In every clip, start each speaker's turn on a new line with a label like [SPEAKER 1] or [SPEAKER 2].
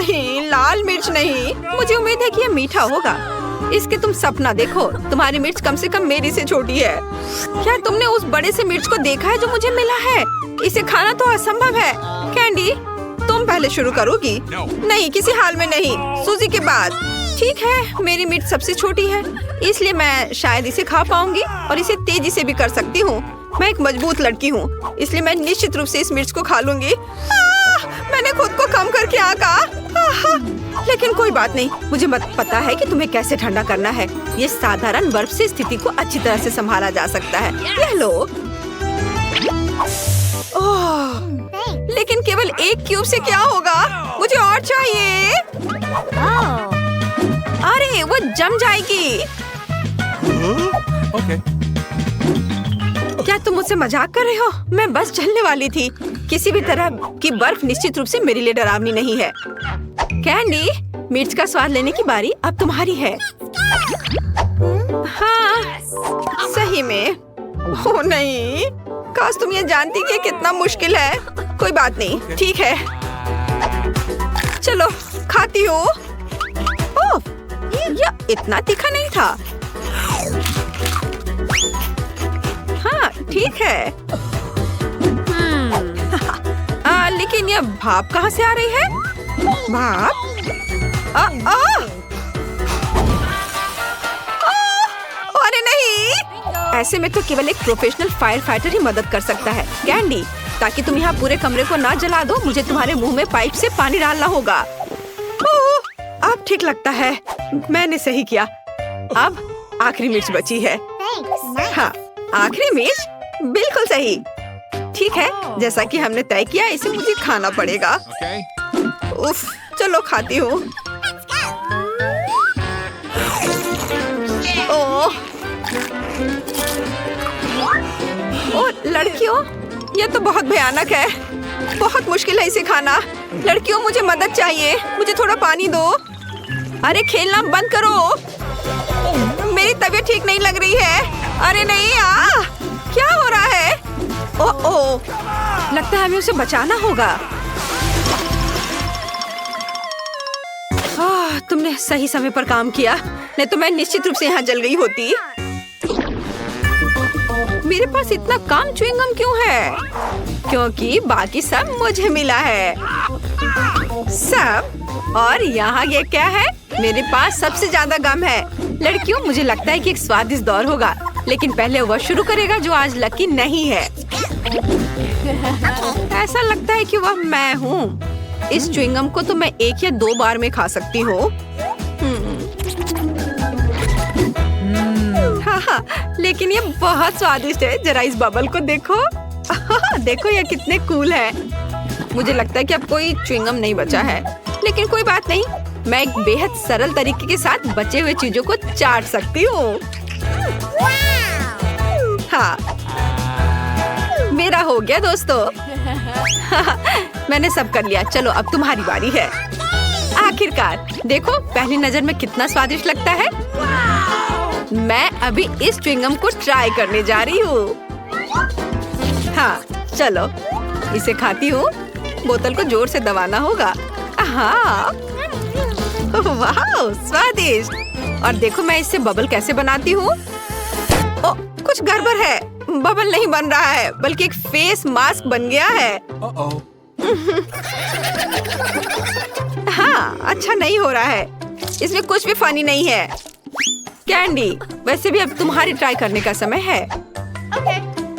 [SPEAKER 1] नहीं, लाल मिर्च नहीं। मुझे उम्मीद है कि ये मीठा होगा। इसके तुम सपना देखो, तुम्हारी मिर्च कम से कम मेरी से छोटी है। क्या तुमने उस बड़े से मिर्च को देखा है जो मुझे मिला है? इसे खाना तो असंभव है। कैंडी, तुम पहले शुरू करोगी? नहीं, किसी हाल में नहीं। सूजी के बाद। ठीक है, मेरी मिर्च सबसे छोटी है, इसलिए मैं शायद इसे खा पाऊंगी और इसे तेजी से भी कर सकती हूँ। मैं एक मजबूत लड़की हूँ, इसलिए मैं निश्चित रूप से इस मिर्च को खा लूंगी। मैंने खुद को कम करके आका। लेकिन कोई बात नहीं, मुझे पता है कि तुम्हें कैसे ठंडा करना है। ये साधारण बर्फ से स्थिति को अच्छी तरह से संभाला जा सकता है। यह लो। ओह, लेकिन केवल एक क्यूब से क्या होगा? मुझे और चाहिए। अरे वो जम जाएगी।
[SPEAKER 2] Okay.
[SPEAKER 1] क्या तुम मुझसे मजाक कर रहे हो? मैं बस चलने वाली थी। किसी भी तरह की बर्फ निश्चित रूप से मेरे लिए डरावनी नहीं है। कैंडी, मिर्च का स्वाद लेने की बारी अब तुम्हारी है। हाँ, सही में। ओह नहीं, काश तुम ये जानती कि कितना मुश्किल है। कोई बात नहीं, ठीक है। चलो, खाती हूँ। ओह, यह इतना तीखा नहीं था। हाँ, ठीक है। लेकिन यह भाप कहाँ से आ रही है? भाप? अरे नहीं! ऐसे में तो केवल एक प्रोफेशनल फायर फाइटर ही मदद कर सकता है। कैंडी, ताकि तुम यहाँ पूरे कमरे को ना जला दो, मुझे तुम्हारे मुंह में पाइप से पानी डालना होगा। अब ठीक लगता है, मैंने सही किया। अब आखिरी मिर्च बची है। हाँ, आखिरी मिर्च? बिल्कुल सही। ठीक है, जैसा कि हमने तय किया, इसे मुझे खाना पड़ेगा। उफ, चलो खाती हूँ। ओह, लड़कियों, यह तो बहुत भयानक है। बहुत मुश्किल है इसे खाना। लड़कियों, मुझे मदद चाहिए। मुझे थोड़ा पानी दो। अरे खेलना बंद करो। मेरी तबीयत ठीक नहीं लग रही है। अरे नहीं, क्या हो रहा है? ओह, लगता है हमें उसे बचाना होगा। तुमने सही समय पर काम किया, नहीं तो मैं निश्चित रूप से यहाँ जल गई होती। मेरे पास इतना कम च्युइंगम क्यों है? क्योंकि बाकी सब मुझे मिला है। सब? और यहाँ ये क्या है? मेरे पास सबसे ज्यादा गम है। लड़कियों, मुझे लगता है कि एक स्वादिष्ट दौर होगा, लेकिन पहले वह शुरू करेगा जो आज लकी नहीं है। ऐसा लगता है कि वह मैं हूँ। इस च्युइंगम को तो मैं 1 या 2 बार में खा सकती हूँ। हाँ, लेकिन ये बहुत स्वादिष्ट है। जरा इस बबल को देखो। देखो ये कितने कूल है। मुझे लगता है कि अब कोई च्युइंगम नहीं बचा है, लेकिन कोई बात नहीं, मैं एक बेहद सरल तरीके के साथ बचे हुए चीजों को चाट सकती हूँ। हाँ, मेरा हो गया दोस्तों। मैंने सब कर लिया। चलो, अब तुम्हारी बारी है। आखिरकार, देखो पहली नजर में कितना स्वादिष्ट लगता है। मैं अभी इस च्युइंगम को ट्राई करने जा रही हूँ। हाँ, चलो इसे खाती हूँ। बोतल को जोर से दबाना होगा। हाँ, वाह, स्वादिष्ट। और देखो मैं इससे बबल कैसे बनाती हूँ। ओह, कुछ गड़बड़ है। बबल नहीं बन रहा है, बल्कि एक फेस मास्क बन गया है। हाँ, अच्छा नहीं हो रहा है। इसमें कुछ भी फनी नहीं है। कैंडी, वैसे भी अब तुम्हारी ट्राई करने का समय है।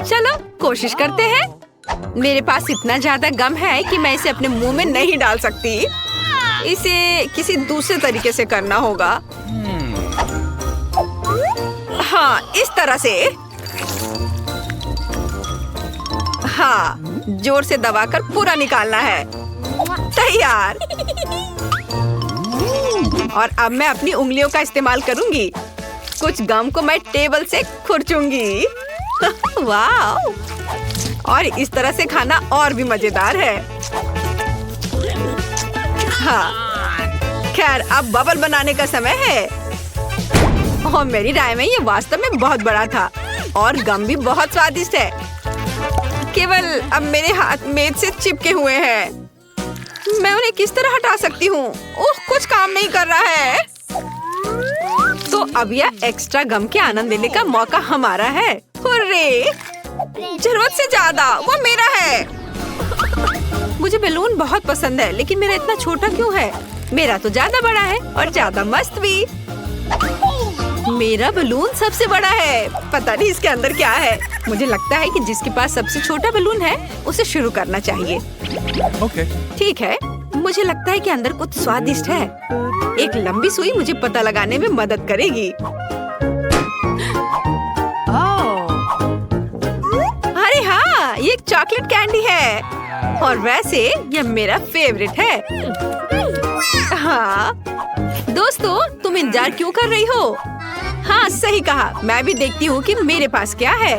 [SPEAKER 1] चलो कोशिश करते हैं। मेरे पास इतना ज्यादा गम है कि मैं इसे अपने मुंह में नहीं डाल सकती। इसे किसी दूसरे तरीके से करना होगा। हाँ, इस तरह से। हाँ, जोर से दबाकर पूरा निकालना है। तैयार। और अब मैं अपनी उंगलियों का इस्तेमाल करूंगी। कुछ गम को मैं टेबल से खुरचूंगी। वाह! और इस तरह से खाना और भी मजेदार है। हाँ, खैर अब बबल बनाने का समय है। और मेरी राय में ये वास्तव में बहुत बड़ा था और गम भी बहुत स्वादिष्ट है। केवल अब मेरे हाथ मेज से चिपके हुए हैं। मैं उन्हें किस तरह हटा सकती हूँ? ओह, कुछ काम नहीं कर रहा है। तो अब यह एक्स्ट्रा गम के आनंद लेने का मौका हमारा है। हुर्रे! जरूरत से ज्यादा, वो मेरा है। मुझे बैलून बहुत पसंद है, लेकिन मेरा इतना छोटा क्यों है? मेरा तो ज्यादा बड़ा है और ज्यादा मस्त भी। मेरा बैलून सबसे बड़ा है। पता नहीं इसके अंदर क्या है। मुझे लगता है कि जिसके पास सबसे छोटा बैलून है उसे शुरू करना चाहिए। ठीक है, मुझे लगता है कि अंदर कुछ स्वादिष्ट है। एक लंबी सुई मुझे पता लगाने में मदद करेगी। अरे हाँ, ये एक चॉकलेट कैंडी है और वैसे यह मेरा फेवरेट है। हाँ दोस्तों, तुम इंतजार क्यों कर रही हो? हाँ सही कहा, मैं भी देखती हूँ कि मेरे पास क्या है।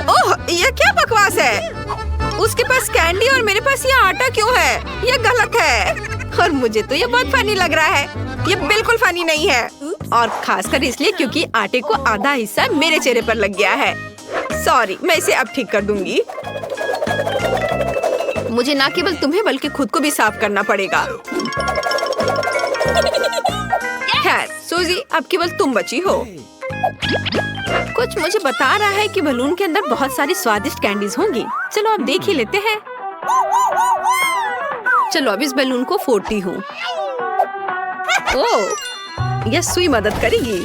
[SPEAKER 1] ओह, ये क्या बकवास है? उसके पास कैंडी और मेरे पास ये आटा क्यों है? ये गलत है और मुझे तो ये बहुत फनी लग रहा है। ये बिल्कुल फनी नहीं है और खासकर इसलिए क्योंकि आटे को आधा हिस्सा मेरे चेहरे पर लग गया है। सॉरी, मैं इसे अब ठीक कर दूंगी। मुझे ना केवल तुम्हें बल्कि खुद को भी साफ करना पड़ेगा। खैर सूजी, अब केवल तुम बची हो। कुछ मुझे बता रहा है कि बलून के अंदर बहुत सारी स्वादिष्ट कैंडीज होंगी। चलो अब देख ही लेते हैं। चलो अब इस बैलून को फोड़ती हूँ। ओह, यह सुई मदद करेगी।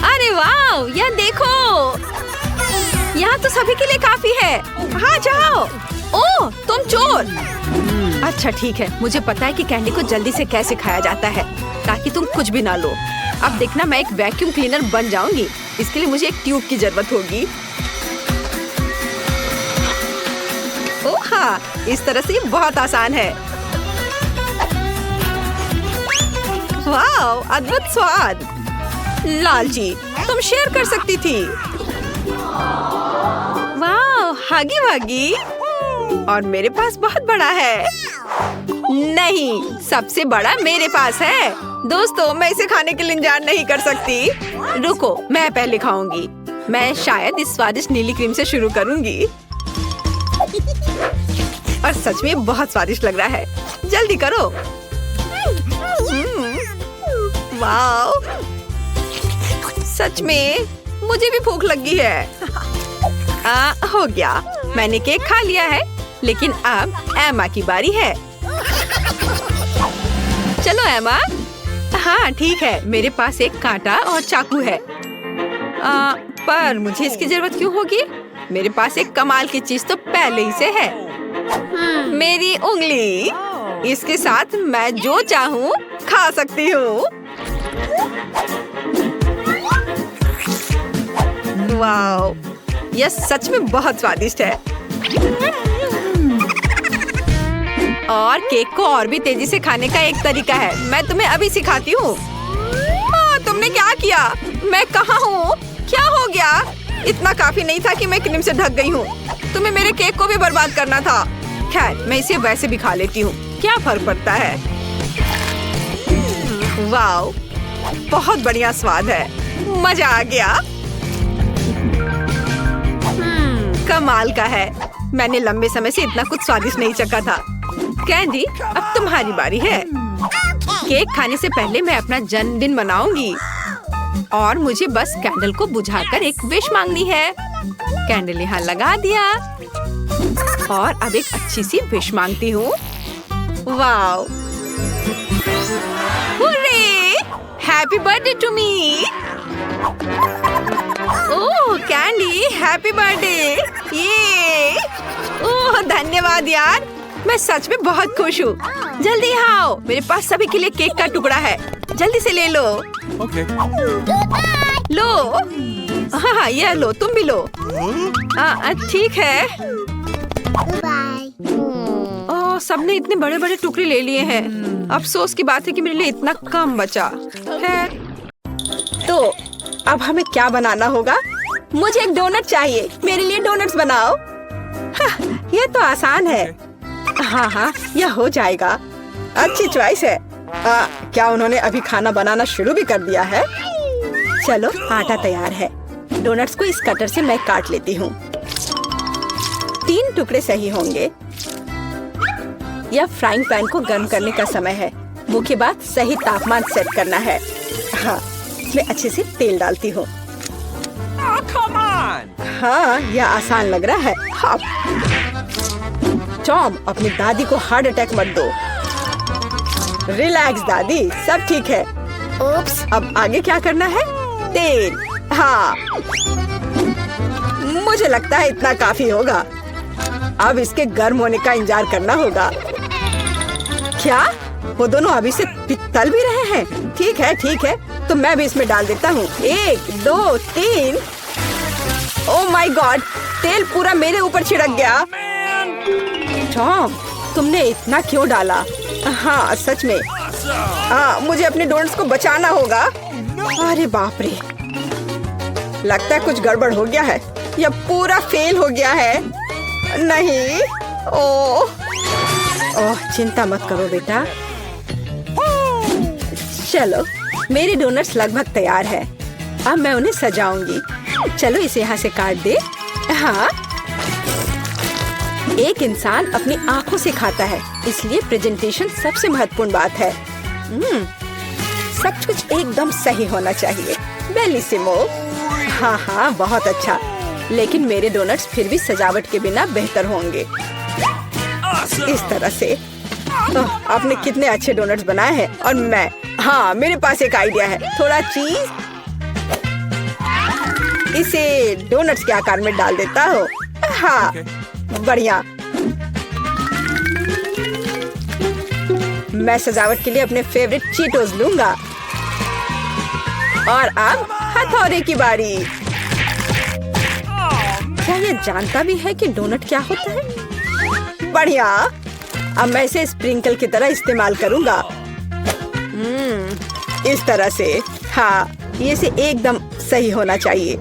[SPEAKER 1] अरे वाह, यह देखो, यहाँ तो सभी के लिए काफी है। हाँ जाओ। ओह, तुम चोर। अच्छा ठीक है, मुझे पता है कि कैंडी को जल्दी से कैसे खाया जाता है ताकि तुम कुछ भी ना लो। अब देखना, मैं एक वैक्यूम क्लीनर बन जाऊंगी। इसके लिए मुझे एक ट्यूब की जरूरत होगी। ओह हाँ, इस तरह से ये बहुत आसान है। वाह, अद्भुत स्वाद। लालची, तुम शेयर कर सकती थी। वाह, हागी वागी। और मेरे पास बहुत बड़ा है। नहीं, सबसे बड़ा मेरे पास है। दोस्तों, मैं इसे खाने के लिए इंतजार नहीं कर सकती। रुको, मैं पहले खाऊंगी। मैं शायद इस स्वादिष्ट नीली क्रीम से शुरू करूंगी। और सच में बहुत स्वादिष्ट लग रहा है। जल्दी करो। वाओ, सच में मुझे भी भूख लगी है। हो गया, मैंने केक खा लिया है, लेकिन अब एमा की बारी है। चलो एमा। हाँ ठीक है, मेरे पास एक कांटा और चाकू है। पर मुझे इसकी जरूरत क्यों होगी? मेरे पास एक कमाल की चीज तो पहले ही से है। मेरी उंगली। इसके साथ मैं जो चाहूँ खा सकती हूँ। वाओ, यह सच में बहुत स्वादिष्ट है। और केक को और भी तेजी से खाने का एक तरीका है। मैं तुम्हें अभी सिखाती हूँ। तुमने क्या किया? मैं कहाँ हूँ? क्या हो गया? इतना काफी नहीं था कि मैं क्रीम से ढक गई हूँ। तुम्हें मेरे केक को भी बर्बाद करना था। खैर, मैं इसे वैसे भी खा लेती हूँ। क्या फर्क पड़ता है? वाओ, बहुत बढ़िया स्वाद है। मजा आ गया। कमाल का है। मैंने लंबे समय से इतना कुछ स्वादिष्ट नहीं चखा था। कैंडी, अब तुम्हारी बारी है। केक खाने से पहले मैं अपना जन्मदिन मनाऊंगी और मुझे बस कैंडल को बुझाकर एक विश मांगनी है। कैंडल यहाँ लगा दिया और अब एक अच्छी सी विश मांगती हूँ। Wow, hurray! Happy birthday to me. Oh candy, happy birthday. ये ओह धन्यवाद यार, मैं सच में बहुत खुश हूँ। जल्दी आओ, मेरे पास सभी के लिए केक का टुकड़ा है। जल्दी से ले लो। लो। हाँ, यह लो, तुम भी लो। ठीक है। ओह, सबने इतने बड़े बड़े टुकड़े ले लिए हैं। अफसोस की बात है कि मेरे लिए इतना कम बचा है। तो अब हमें क्या बनाना होगा? मुझे एक डोनट चाहिए। मेरे लिए डोनट्स बनाओ। यह तो आसान है। हाँ, यह हो जाएगा। अच्छी चॉइस है। क्या उन्होंने अभी खाना बनाना शुरू भी कर दिया है? चलो, आटा तैयार है। डोनट्स को इस कटर से मैं काट लेती हूँ। 3 टुकड़े सही होंगे। या फ्राइंग पैन को गर्म करने का समय है। मुख्य बात सही तापमान सेट करना है। हाँ, मैं अच्छे से तेल डालती हूँ। हाँ, यह आसान लग रहा है। हाँ। टॉम, अपनी दादी को हार्ट अटैक मत दो। रिलैक्स दादी, सब ठीक है। ओप्स, अब आगे क्या करना है? तेल। हाँ, मुझे लगता है इतना काफी होगा। अब इसके गर्म होने का इंतजार करना होगा। क्या वो दोनों अभी से तल भी रहे हैं? ठीक है, तो मैं भी इसमें डाल देता हूँ। 1 2 3। ओह माय गॉड, तेल पूरा मेरे ऊपर छिड़क गया। टॉम, तुमने इतना क्यों डाला? हाँ, सच में। हाँ, मुझे अपने डोनट्स को बचाना होगा। अरे बाप रे, लगता है कुछ गड़बड़ हो गया है। यह पूरा फेल हो गया है। नहीं, ओह चिंता मत करो बेटा। चलो, मेरे डोनट्स लगभग तैयार है। अब मैं उन्हें सजाऊंगी। चलो इसे यहाँ से काट दे। हाँ, एक इंसान अपनी आंखों से खाता है, इसलिए प्रेजेंटेशन सबसे महत्वपूर्ण बात है। सब कुछ एकदम सही होना चाहिए। बेलिसिमो। हाँ, बहुत अच्छा। लेकिन मेरे डोनट्स फिर भी सजावट के बिना बेहतर होंगे। इस तरह से। आपने कितने अच्छे डोनट्स बनाए हैं। और मैं, हाँ, मेरे पास एक आइडिया है। थोड़ा चीज इसे डोनट्स के आकार में डाल देता हूँ। हाँ, बढ़िया। मैं सजावट के लिए अपने फेवरेट चीटोस लूंगा। और अब हथौड़े की बारी। क्या ये जानता भी है कि डोनट क्या होता है? बढ़िया। अब मैं इसे स्प्रिंकल की तरह इस्तेमाल करूंगा। इस तरह से। हाँ, ये से एकदम सही होना चाहिए।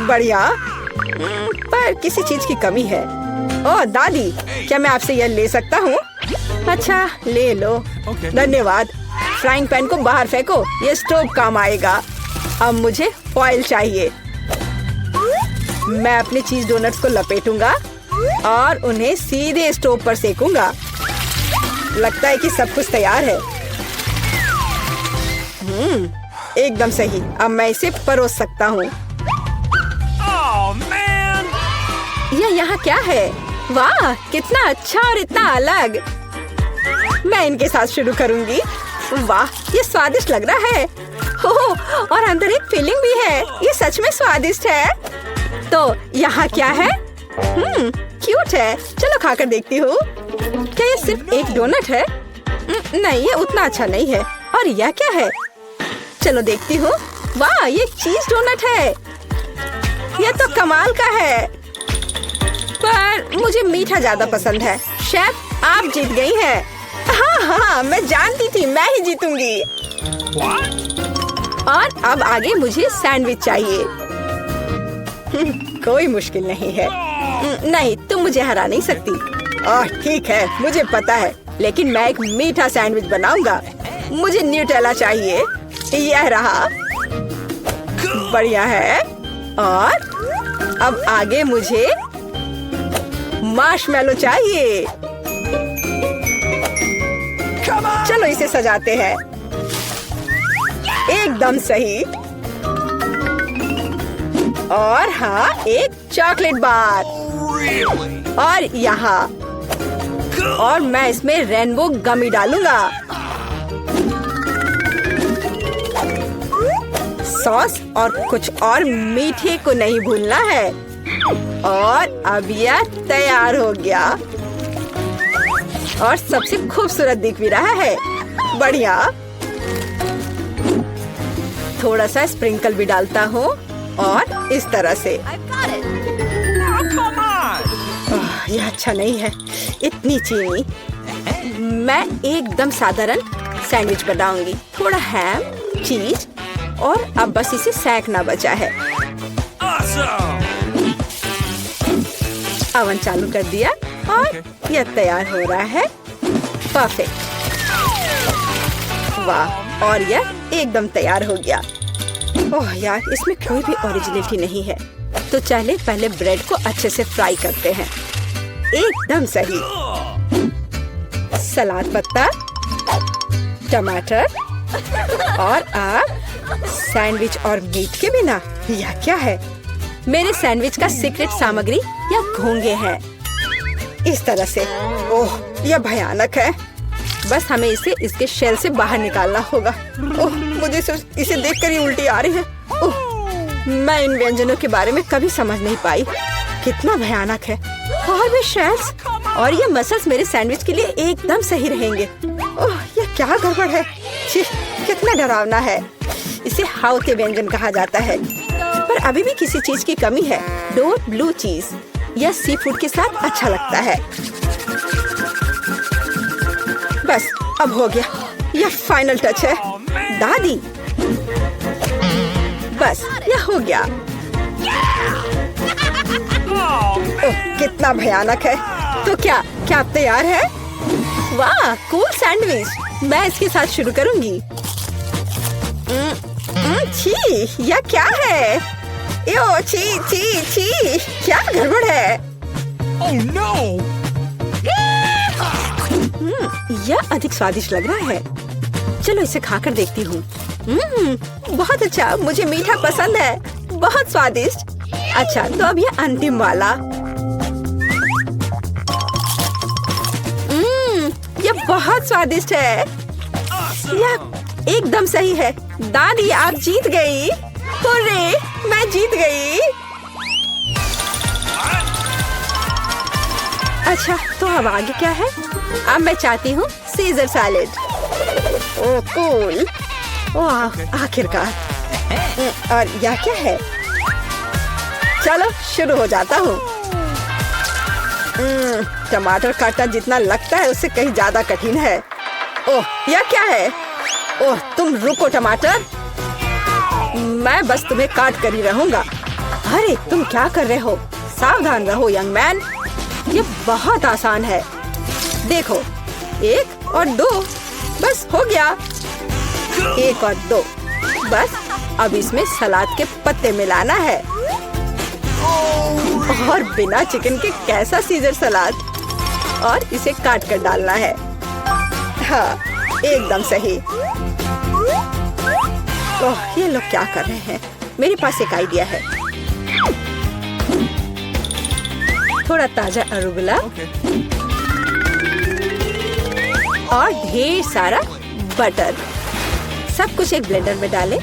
[SPEAKER 1] बढ़िया। पर किसी चीज की कमी है। ओह दादी, क्या मैं आपसे यह ले सकता हूँ? अच्छा, ले लो। धन्यवाद। फ्राइंग पैन को बाहर फेंको, ये स्टोव काम आएगा। अब मुझे फॉइल चाहिए। मैं अपने चीज डोनट्स को लपेटूंगा और उन्हें सीधे स्टोव पर सेकूंगा। लगता है कि सब कुछ तैयार है। एकदम सही। अब मैं इसे परोस सकता हूँ। यह यहाँ क्या है? वाह, कितना अच्छा और इतना अलग। मैं इनके साथ शुरू करूंगी। वाह, ये स्वादिष्ट लग रहा है। ओह, और अंदर एक फिलिंग भी है। ये सच में स्वादिष्ट है। तो यहाँ क्या है? क्यूट है। चलो खाकर देखती हूँ। क्या ये सिर्फ एक डोनट है? नहीं, ये उतना अच्छा नहीं है। और यह क्या है? चलो देखती हूँ। वाह, ये चीज डोनट है। यह तो कमाल का है। पर मुझे मीठा ज्यादा पसंद है। शेफ, आप जीत गई हैं। हाँ, मैं जानती थी मैं ही जीतूंगी। और अब आगे मुझे सैंडविच चाहिए। कोई मुश्किल नहीं है। नहीं, तुम मुझे हरा नहीं सकती। ओह ठीक है, मुझे पता है। लेकिन मैं एक मीठा सैंडविच बनाऊंगा। मुझे न्यूटेला चाहिए। यह रहा। बढ़िया है। और अब आगे मुझे मार्शमैलो चाहिए। चलो इसे सजाते हैं। एकदम सही। और हाँ, एक चॉकलेट बार। और यहाँ। और मैं इसमें रेनबो गमी डालूंगा। सॉस और कुछ और मीठे को नहीं भूलना है। और अब यह तैयार हो गया। और सबसे खूबसूरत दिख भी रहा है। बढ़िया। थोड़ा सा स्प्रिंकल भी डालता हूँ। और इस तरह से। यह अच्छा नहीं है, इतनी चीनी। मैं एकदम साधारण सैंडविच बनाऊंगी। थोड़ा हैम, चीज और अब बस इसे सेकना बचा है। अवन चालू कर दिया और यह तैयार हो रहा है। परफेक्ट। वाह, और यह एकदम तैयार हो गया। ओह यार, इसमें कोई भी ओरिजिनलिटी नहीं है। तो चले पहले ब्रेड को अच्छे से फ्राई करते हैं। एकदम सही। सलाद पत्ता, टमाटर और आप सैंडविच और मीट के बिना, यह क्या है? मेरे सैंडविच का सीक्रेट सामग्री या घोंगे हैं। इस तरह से। ओह, यह भयानक है। बस हमें इसे इसके शेल से बाहर निकालना होगा। ओह, मुझे इसे देखकर ही उल्टी आ रही है। ओह, मैं इन व्यंजनों के बारे में कभी समझ नहीं पाई। कितना भयानक है। और भी शेल्स और ये मसल्स मेरे सैंडविच के लिए एकदम सही रहेंगे। ओह, यह क्या गड़बड़ है। कितना डरावना है। इसे हाउते व्यंजन कहा जाता है। पर अभी भी किसी चीज की कमी है। डोर ब्लू चीज। यह सी फूड के साथ अच्छा लगता है। बस अब हो गया। यह फाइनल टच है दादी। बस यह हो गया। ओह, कितना भयानक है। तो क्या आप तैयार है? वाह, कूल सैंडविच। मैं इसके साथ शुरू करूंगी। छी, यह क्या है? यो, छी छी छी, क्या गड़बड़ है?
[SPEAKER 2] Oh no!
[SPEAKER 1] यह अधिक स्वादिष्ट लग रहा है। चलो इसे खाकर देखती हूँ। बहुत अच्छा, मुझे मीठा पसंद है। बहुत स्वादिष्ट। अच्छा, तो अब यह अंतिम वाला। यह बहुत स्वादिष्ट है। यह एकदम सही है। दादी, आप जीत गई। हुर्रे, मैं जीत गई। अच्छा, तो अब आगे क्या है? अब मैं चाहती हूँ सीजर सैलेड। ओह, कूल। ओह, आखिरकार। और यह क्या है? चलो शुरू हो जाता हूँ। टमाटर काटना जितना लगता है उससे कहीं ज्यादा कठिन है। ओह, यह क्या है? ओह, तुम रुको टमाटर। मैं बस तुम्हें काट कर ही रहूंगा। अरे, तुम क्या कर रहे हो? सावधान रहो यंग मैन। ये बहुत आसान है। देखो, 1 और 2, बस हो गया। 1 और 2, बस अब इसमें सलाद के पत्ते मिलाना है। और बिना चिकन के कैसा सीजर सलाद। और इसे काट कर डालना है। हाँ, एकदम सही। ओह, ये लोग क्या कर रहे हैं? मेरे पास एक आइडिया है। थोड़ा ताजा अरुगुला और ढेर सारा बटर। सब कुछ एक ब्लेंडर में डालें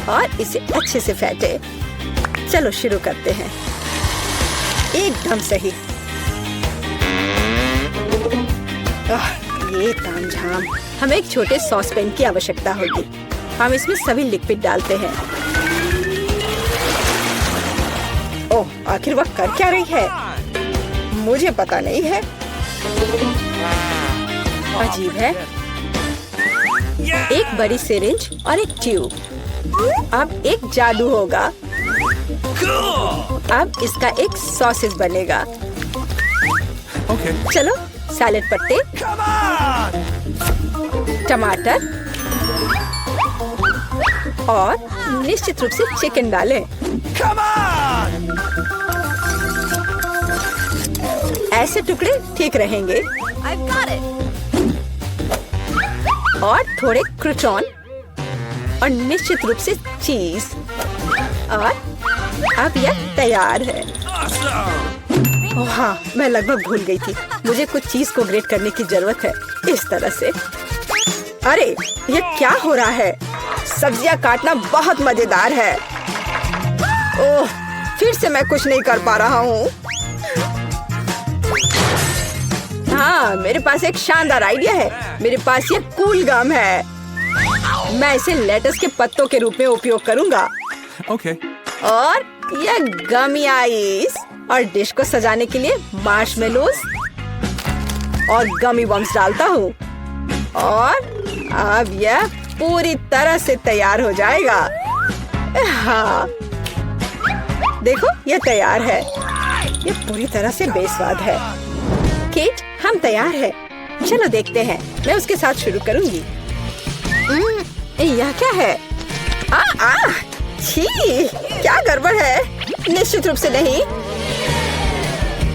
[SPEAKER 1] और इसे अच्छे से फेंटे। चलो शुरू करते हैं। एकदम सही। ये तामझाम। हमें एक छोटे सॉस पैन की आवश्यकता होगी। हम इसमें सभी लिक्विड डालते हैं। ओह, आखिर वह कर क्या रही है? मुझे पता नहीं है। अजीब है। एक बड़ी सिरिंज और एक ट्यूब। अब एक जादू होगा। अब इसका एक सॉसेज बनेगा। चलो, सैलेड पत्ते, टमाटर और निश्चित रूप से चिकन डालें। ऐसे टुकड़े ठीक रहेंगे। और थोड़े क्रूटॉन और निश्चित रूप से चीज। और अब यह तैयार है। ओह हाँ, मैं लगभग भूल गई थी। मुझे कुछ चीज को ग्रेट करने की जरूरत है। इस तरह से। अरे, ये क्या हो रहा है? सब्जियां काटना बहुत मजेदार है। ओह, फिर से मैं कुछ नहीं कर पा रहा हूँ। हाँ, मेरे पास एक शानदार आइडिया है। मेरे पास ये कूल गम है। मैं इसे लेटस के पत्तों के रूप में उपयोग करूँगा।
[SPEAKER 2] Okay.
[SPEAKER 1] और ये गमी आइस और डिश को सजाने के लिए मार्शमेलोज और गमी बम्स डालता हूँ। और अब यह पूरी तरह से तैयार हो जाएगा। हाँ, देखो, यह तैयार है। यह पूरी तरह से बेस्वाद है। केट, हम तैयार हैं। चलो देखते हैं। मैं उसके साथ शुरू करूंगी। यह क्या है? छी, क्या गड़बड़ है? निश्चित रूप से नहीं।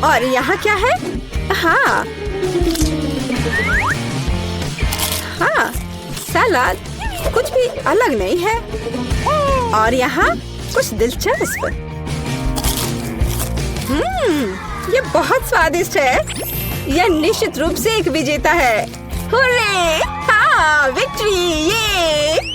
[SPEAKER 1] और यहाँ क्या है? हाँ हाँ, सलाद कुछ भी अलग नहीं है। और यहाँ कुछ दिलचस्प। ये बहुत स्वादिष्ट है। यह निश्चित रूप से एक विजेता है। हुर्रे! हाँ, विक्ट्री! ये